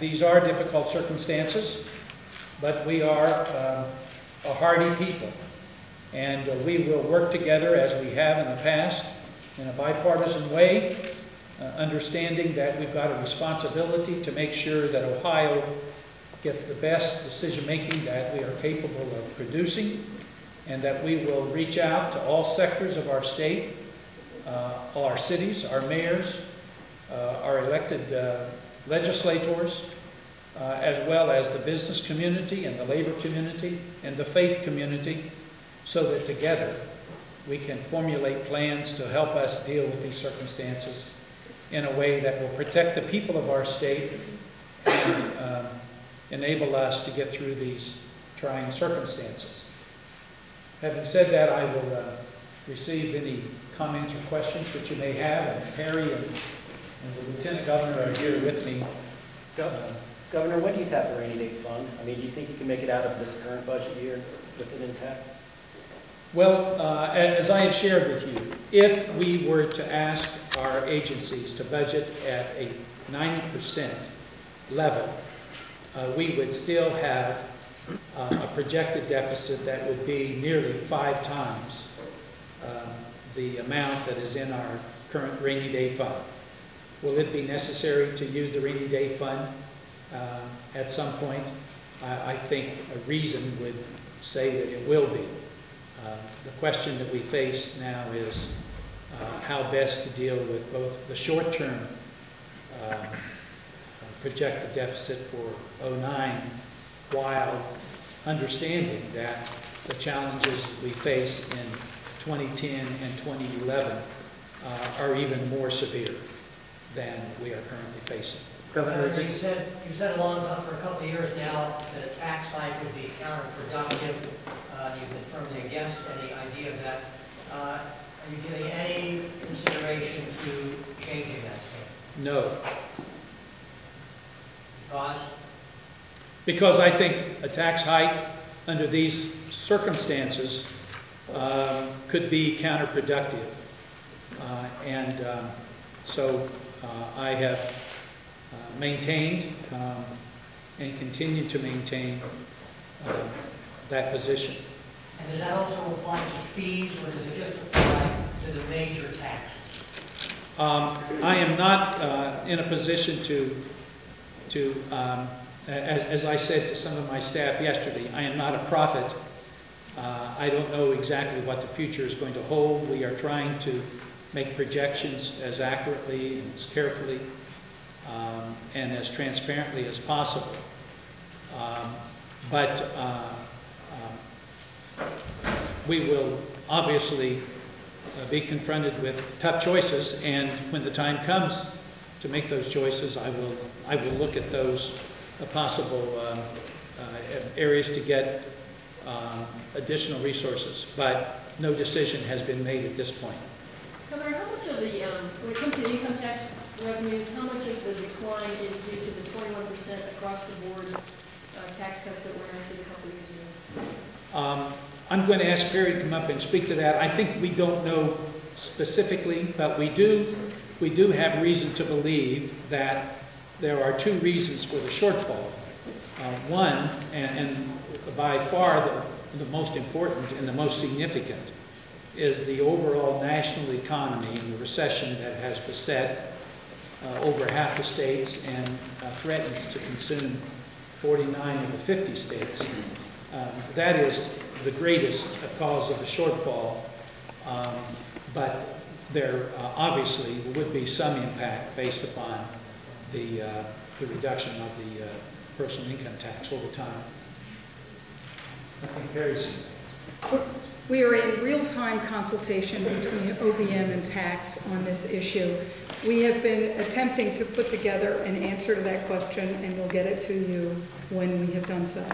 These are difficult circumstances, but we are a hardy people, and we will work together as we have in the past in a bipartisan way, understanding that we've got a responsibility to make sure that Ohio gets the best decision-making that we are capable of producing, and that we will reach out to all sectors of our state, all our cities, our mayors, our elected legislators, as well as the business community and the labor community and the faith community, so that together we can formulate plans to help us deal with these circumstances in a way that will protect the people of our state and enable us to get through these trying circumstances. Having said that, I will receive any comments or questions that you may have, and Harry and the Lieutenant Governor are here with me. Governor, when do you tap the rainy day fund? I mean, do you think you can make it out of this current budget year with it intact? Well, as I have shared with you, if we were to ask our agencies to budget at a 90% level, we would still have a projected deficit that would be nearly 5 times the amount that is in our current rainy day fund. Will it be necessary to use the rainy day fund at some point? I think a reason would say that it will be. The question that we face now is how best to deal with both the short-term projected deficit for '09, while understanding that the challenges we face in 2010 and 2011 are even more severe than we are currently facing. Governor, you said for a couple of years now that a tax hike would be counterproductive. You've been firmly against any idea of that. Are you giving any consideration to changing that statement? No. Because? Because I think a tax hike under these circumstances could be counterproductive. So I have maintained and continue to maintain that position. And does that also apply to fees, or does it just apply to the major taxes? I am not in a position to as I said to some of my staff yesterday, I am not a prophet. I don't know exactly what the future is going to hold. We are trying to make projections as accurately and as carefully and as transparently as possible. But we will obviously be confronted with tough choices, and when the time comes to make those choices, I will look at those possible areas to get additional resources, but no decision has been made at this point. Governor, how much of the, when it comes to income tax revenues, how much of the decline is due to the 21% across the board tax cuts that were enacted a couple of years ago? I'm going to ask Perry to come up and speak to that. I think we don't know specifically, but we do have reason to believe that there are 2 reasons for the shortfall. One, and by far the most important and the most significant, is the overall national economy and the recession that has beset over half the states and threatens to consume 49 of the 50 states. That is the greatest cause of the shortfall, but there obviously would be some impact based upon the reduction of the personal income tax over time. I think Perry's. We are in real-time consultation between OBM and tax on this issue. We have been attempting to put together an answer to that question, and we'll get it to you when we have done so.